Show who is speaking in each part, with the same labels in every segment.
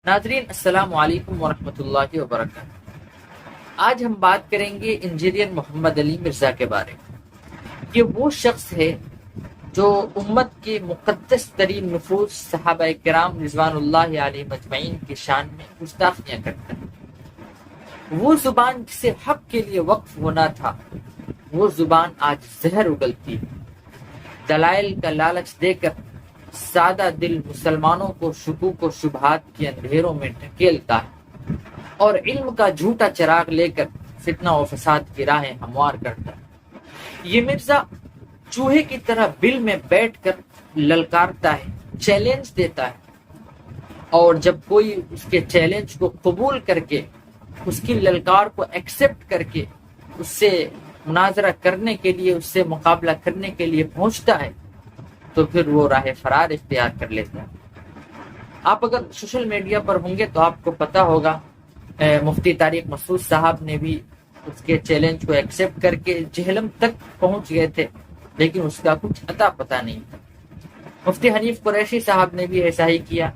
Speaker 1: ناظرین السلام علیکم ورحمۃ اللہ وبرکاتہ۔ آج ہم بات کریں گے انجینئر محمد علی مرزا کے بارے میں۔ یہ وہ شخص ہے جو امت کے مقدس ترین نفوس صحابہ کرام رضوان اللہ علیہ مجمعین کی شان میں گستاخیاں کرتا ہے۔ وہ زبان جسے حق کے لیے وقف ہونا تھا، وہ زبان آج زہر اگلتی ہے۔ دلائل کا لالچ دے کر سادہ دل مسلمانوں کو شکوک و شبہات کے اندھیروں میں ڈھکیلتا ہے اور علم کا جھوٹا چراغ لے کر فتنہ و فساد کی راہیں ہموار کرتا ہے۔ یہ مرزا چوہے کی طرح بل میں بیٹھ کر للکارتا ہے، چیلنج دیتا ہے، اور جب کوئی اس کے چیلنج کو قبول کر کے، اس کی للکار کو ایکسپٹ کر کے اس سے مناظرہ کرنے کے لیے، اس سے مقابلہ کرنے کے لیے پہنچتا ہے، تو پھر وہ راہ فرار اختیار کر لیتا ہے۔ آپ اگر سوشل میڈیا پر ہوں گے تو آپ کو پتا ہوگا مفتی طارق مسعود صاحب نے بھی اس کے چیلنج کو ایکسپٹ کر کے جہلم تک پہنچ گئے تھے، لیکن اس کا کچھ عطا پتہ نہیں تھا۔ مفتی حنیف قریشی صاحب نے بھی ایسا ہی کیا،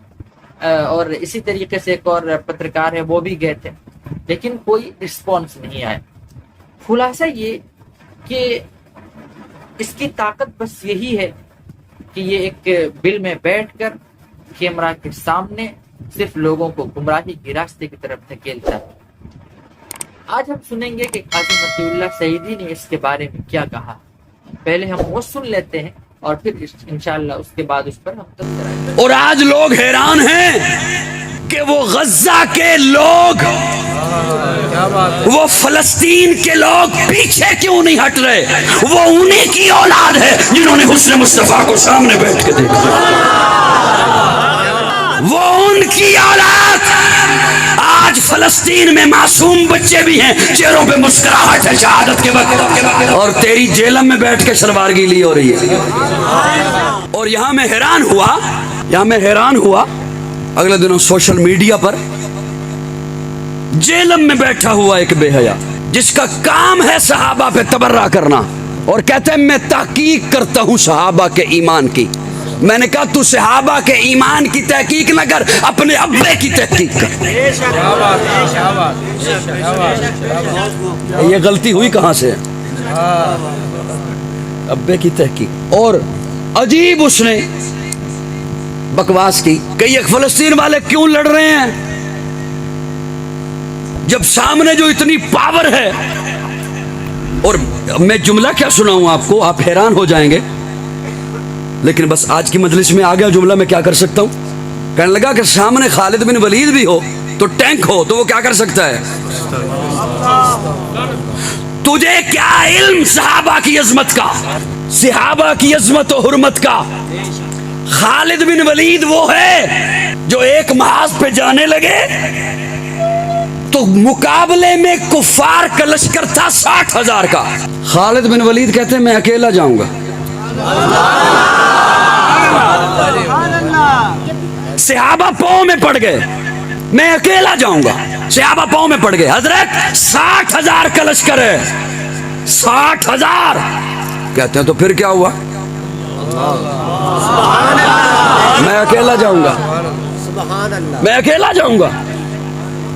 Speaker 1: اور اسی طریقے سے ایک اور پترکار ہے وہ بھی گئے تھے، لیکن کوئی رسپانس نہیں آیا۔ خلاصہ یہ کہ اس کی طاقت بس یہی ہے کہ یہ ایک بل میں بیٹھ کر کیمرہ کے سامنے صرف لوگوں کو گمراہی کے راستے کی طرف دھکیلتا ہے۔ آج ہم سنیں گے کہ قاضی مطیع اللہ سعیدی نے اس کے بارے میں کیا کہا۔ پہلے ہم وہ سن لیتے ہیں اور پھر انشاءاللہ اس کے بعد اس پر ہم تبصرہ کریں گے۔
Speaker 2: اور آج لوگ حیران ہیں کہ وہ غزہ کے لوگ، وہ فلسطین کے لوگ پیچھے کیوں نہیں ہٹ رہے؟ وہ انہی کی اولاد ہے جنہوں نے حسن مصطفیٰ کو سامنے بیٹھ کے دیکھا، وہ ان کی اولاد۔ آج فلسطین میں معصوم بچے بھی ہیں، چہروں پہ مسکراہٹ ہے شہادت کے وقت، اور تیری جیلم میں بیٹھ کے شلوارگی لی ہو رہی ہے۔ اور یہاں میں حیران ہوا اگلے دنوں سوشل میڈیا پر جیلم میں بیٹھا ہوا ایک بے حیا، جس کا کام ہے صحابہ پہ تبرہ کرنا، اور کہتے ہیں میں تحقیق کرتا ہوں صحابہ کے ایمان کی۔ میں نے کہا تو صحابہ کے ایمان کی تحقیق نہ کر، اپنے ابے کی تحقیق کر۔ یہ غلطی ہوئی کہاں سے؟ ابے کی تحقیق۔ اور عجیب اس نے بکواس کی کہ یہ فلسطین والے کیوں لڑ رہے ہیں جب سامنے جو اتنی پاور ہے۔ اور میں جملہ کیا سناؤں آپ کو، آپ حیران ہو جائیں گے، لیکن بس آج کی مجلس میں آ گیا جملہ میں کیا کر سکتا ہوں۔ کہنے لگا کہ سامنے خالد بن ولید بھی ہو تو ٹینک ہو تو وہ کیا کر سکتا ہے؟ تجھے کیا علم صحابہ کی عظمت کا، صحابہ کی عظمت و حرمت کا؟ خالد بن ولید وہ ہے جو ایک محاذ پہ جانے لگے تو مقابلے میں کفار کا لشکر تھا 60,000 کا۔ خالد بن ولید کہتے ہیں میں اکیلا جاؤں گا۔ صحابہ پاؤں میں پڑ گئے، میں اکیلا جاؤں گا۔ صحابہ پاؤں میں پڑ گئے، حضرت 60,000 کا لشکر ہے، 60,000۔ کہتے ہیں تو پھر کیا ہوا؟ میں اکیلا جاؤں گا، میں اکیلا جاؤں گا۔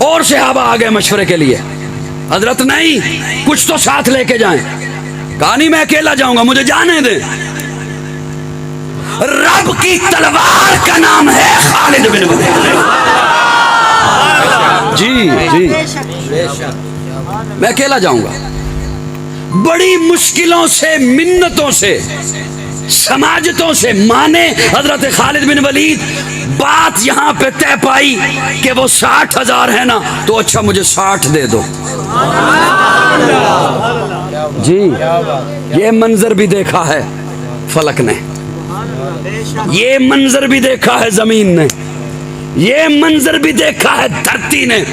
Speaker 2: اور صحابہ آگے مشورے کے لیے، حضرت نہیں کچھ تو ساتھ لے کے جائیں۔ کہا نہیں میں اکیلا جاؤں گا، مجھے جانے دیں۔ رب کی تلوار کا نام ہے خالد بن ولید۔ جی میں اکیلا جاؤں گا۔ بڑی مشکلوں سے، منتوں سے، سماجتوں سے مانے حضرت خالد بن ولید۔ بات یہاں پہ طے پائی کہ وہ 60,000 ہے نا، تو اچھا مجھے 60 دے دو۔ جی یہ منظر بھی دیکھا ہے فلک نے، یہ منظر بھی دیکھا ہے زمین نے، یہ منظر بھی دیکھا ہے دھرتی نے۔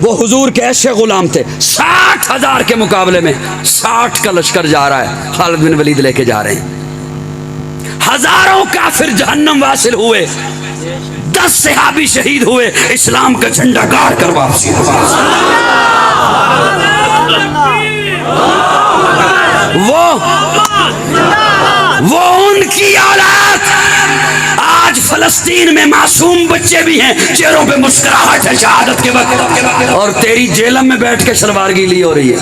Speaker 2: وہ حضور کے ایسے غلام تھے، 60,000 کے مقابلے میں 60 کا لشکر جا رہا ہے، خالد بن ولید لے کے جا رہے ہیں۔ ہزاروں کافر جہنم واصل ہوئے، 10 صحابی شہید ہوئے، اسلام کا جھنڈا گاڑ کر واپسی۔ وہ ان کی اولاد آج آج فلسطین میں معصوم بچے بھی ہیں، چہروں پہ مسکراہٹ ہے شہادت کے وقت، اور تیری جیلم میں بیٹھ کے شلوار گیلی ہو رہی ہے۔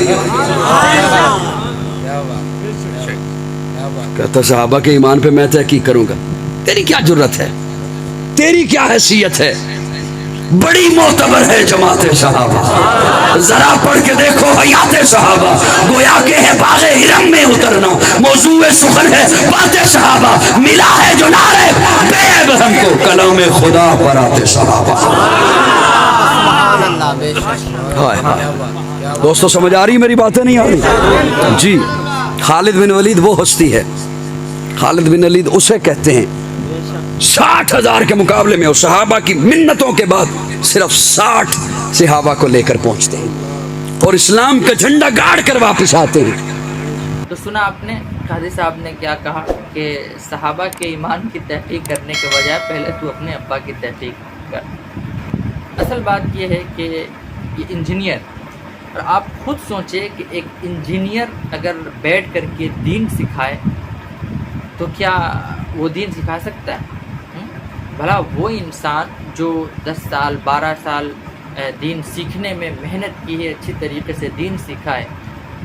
Speaker 2: کہتا صحابہ کے ایمان پہ میں تحقیق کروں گا، تیری کیا جرت ہے، تیری کیا حیثیت ہے؟ بڑی معتبر ہے جماعت صحابہ، ذرا پڑھ کے دیکھو حیات صحابہ، گویا کہ ہے باغ ہرم میں اترنا، موضوع سخن ہے بات صحابہ، ملا ہے جو نعرے بے عیب ہم کو کلام خدا پر آتے صحابہ۔ ہائے ہائے، دوستو سمجھ آ رہی میری باتیں نہیں آ رہی؟ جی، خالد بن ولید وہ ہستی ہے، خالد بن ولید اسے کہتے ہیں 60,000 کے مقابلے میں وہ صحابہ کی منتوں کے بعد صرف 60 صحابہ کو لے کر پہنچتے ہیں اور اسلام کا جھنڈا گاڑ کر واپس آتے ہیں۔
Speaker 1: تو سنا آپ نے قاضی صاحب نے کیا کہا کہ صحابہ کے ایمان کی تحقیق کرنے کے بجائے پہلے تو اپنے ابا کی تحقیق کر۔ اصل بات یہ ہے کہ یہ انجینئر، اور آپ خود سوچیں کہ ایک انجینئر اگر بیٹھ کر کے دین سکھائے تو کیا وہ دین سکھا سکتا ہے؟ بھلا وہ انسان جو 10 سال 12 سال دین سیکھنے میں محنت کی ہے، اچھی طریقے سے دین سیکھا ہے،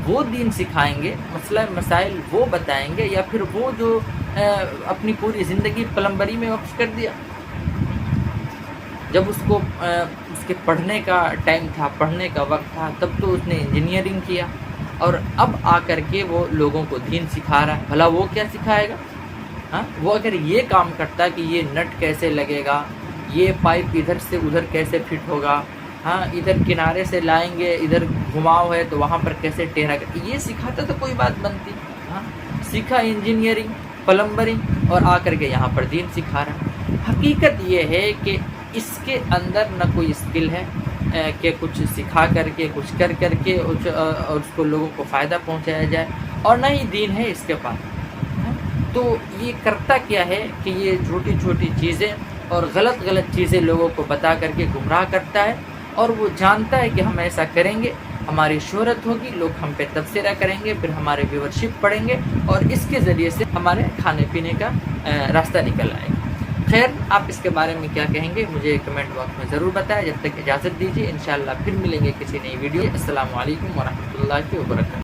Speaker 1: وہ دین سکھائیں گے، مسئلہ مسائل وہ بتائیں گے، یا پھر وہ جو اپنی پوری زندگی پلمبری میں وقف کر دیا؟ جب اس کو اس کے پڑھنے کا ٹائم تھا، پڑھنے کا وقت تھا، تب تو اس نے انجینئرنگ کیا، اور اب آ کر کے وہ لوگوں کو دین سکھا رہا ہے۔ بھلا وہ کیا سکھائے گا؟ ہاں، وہ اگر یہ کام کرتا کہ یہ نٹ کیسے لگے گا، یہ پائپ ادھر سے ادھر کیسے فٹ ہوگا، ہاں ادھر کنارے سے لائیں گے، ادھر گھماؤ ہے تو وہاں پر کیسے ٹیڑھا کر، یہ سکھاتا تو کوئی بات بنتی۔ ہاں، سیکھا انجینئرنگ، پلمبرنگ، اور آ کر کے یہاں پر دین سکھا رہا۔ حقیقت یہ ہے کہ اس کے اندر نہ کوئی اسکل ہے کہ کچھ سکھا کر کے، کچھ کر کر کے اور اس کو لوگوں کو فائدہ پہنچایا جائے، اور نہ ہی دین ہے اس کے پاس۔ تو یہ کرتا کیا ہے کہ یہ چھوٹی چھوٹی چیزیں اور غلط غلط چیزیں لوگوں کو بتا کر کے گمراہ کرتا ہے، اور وہ جانتا ہے کہ ہم ایسا کریں گے ہماری شہرت ہوگی، لوگ ہم پہ تبصرہ کریں گے، پھر ہمارے ویورشپ پڑھیں گے، اور اس کے ذریعے سے ہمارے کھانے پینے کا راستہ نکل آئے گا۔ خیر، آپ اس کے بارے میں کیا کہیں گے مجھے کمنٹ باکس میں ضرور بتائیں۔ جب تک اجازت دیجیے، انشاءاللہ پھر ملیں گے کسی نئی ویڈیو۔ السلام علیکم ورحمۃ اللہ وبرکاتہ۔